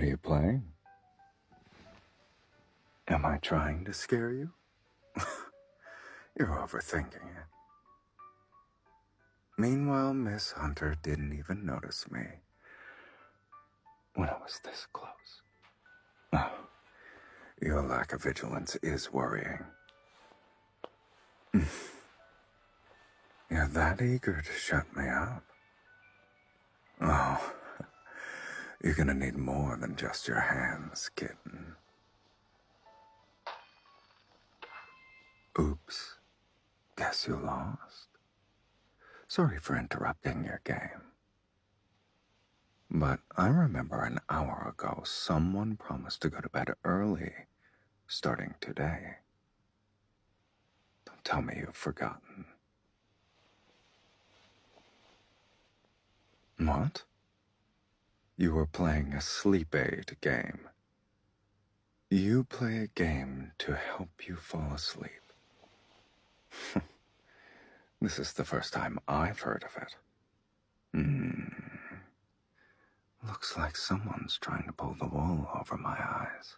What are you playing? Am I trying to scare you? You're overthinking it. Meanwhile, Miss Hunter didn't even notice me when I was this close. Oh, your lack of vigilance is worrying. You're that eager to shut me up. Oh, you're gonna need more than just your hands, kitten. Oops. Guess you lost. Sorry for interrupting your game. But I remember an hour ago someone promised to go to bed early, starting today. Don't tell me you've forgotten. What? You were playing a sleep aid game. You play a game to help you fall asleep. This is the first time I've heard of it. Looks like someone's trying to pull the wool over my eyes.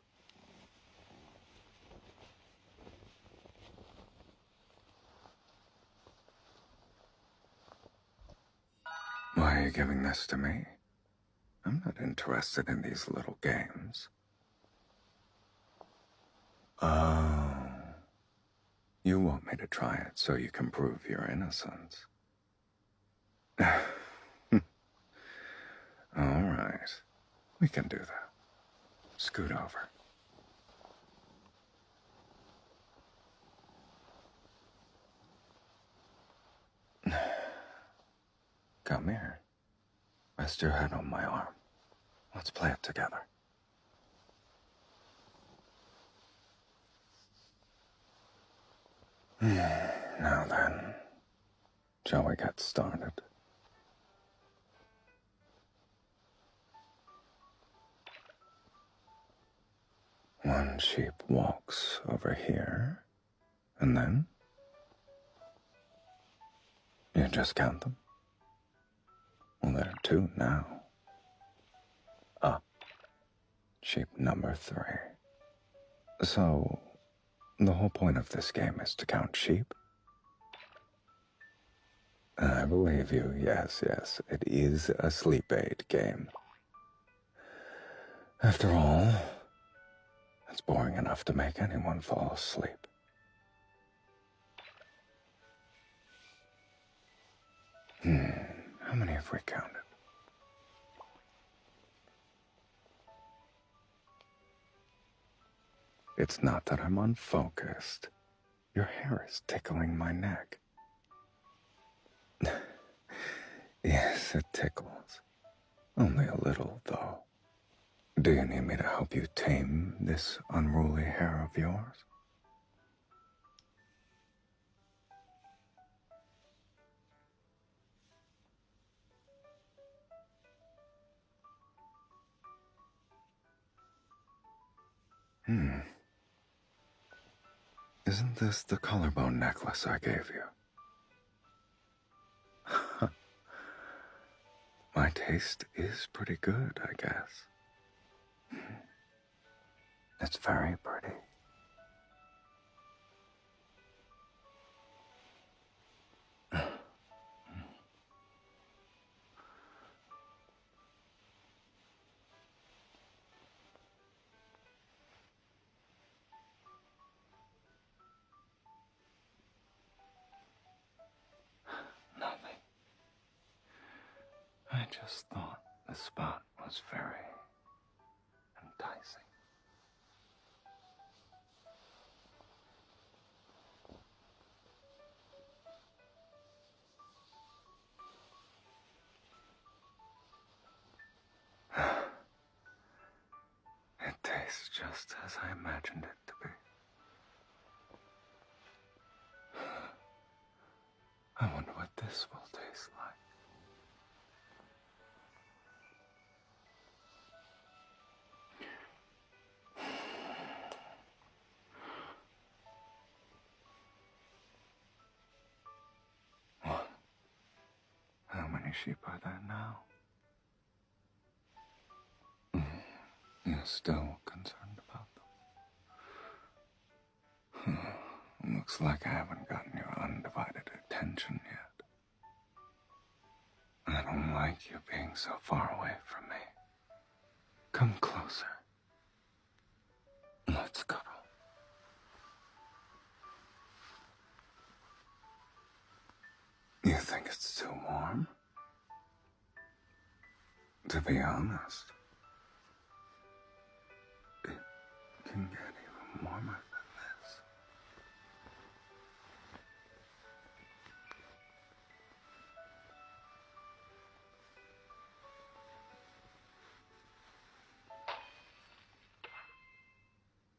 Why are you giving this to me? I'm not interested in these little games. Oh. You want me to try it so you can prove your innocence. All right. We can do that. Scoot over. Come here. Rest your head on my arm. Let's play it together. Now then, shall we get started? One sheep walks over here, and then you just count them. Well, there are two now. Sheep number 3. So, the whole point of this game is to count sheep? I believe you, yes, it is a sleep aid game. After all, it's boring enough to make anyone fall asleep. How many have we counted? It's not that I'm unfocused. Your hair is tickling my neck. Yes, it tickles. Only a little, though. Do you need me to help you tame this unruly hair of yours? Isn't this the collarbone necklace I gave you? My taste is pretty good, I guess. It's very pretty. Nothing. I just thought the spot was very enticing. It tastes just as I imagined it to be. I wonder what this will taste like. What? How many sheep are there now? You're still concerned about them. Looks like I haven't gotten your undivided attention yet. I don't like you being so far away from me. Come closer. Let's cuddle. You think it's too warm? To be honest, it can get even warmer than this.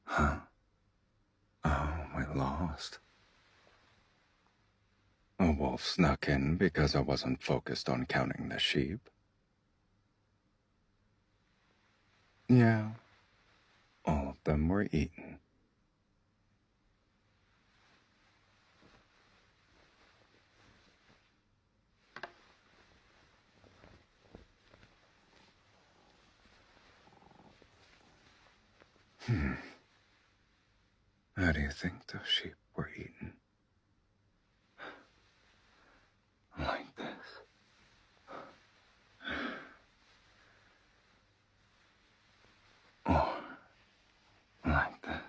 Huh? Oh, we lost. A wolf snuck in because I wasn't focused on counting the sheep. Yeah, all of them were eaten. How do you think those sheep were eaten? Like this. Or like this.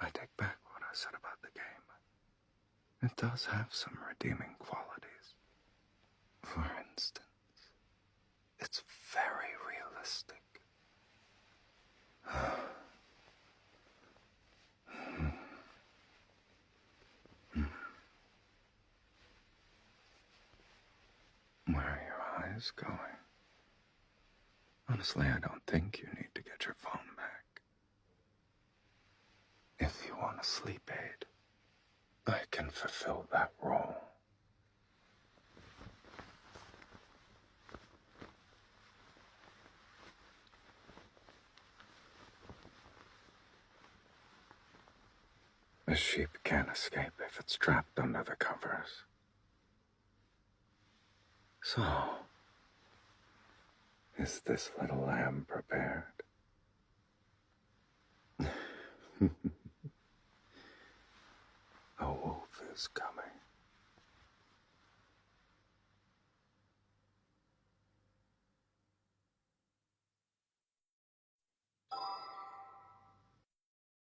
I take back what I said about the game. It does have some redeeming qualities. For instance, it's very realistic. Where are your eyes going? Honestly, I don't think you need to get your phone back. If you want a sleep aid, I can fulfill that role. A sheep can't escape if it's trapped under the covers. So, is this little lamb prepared? A wolf is coming.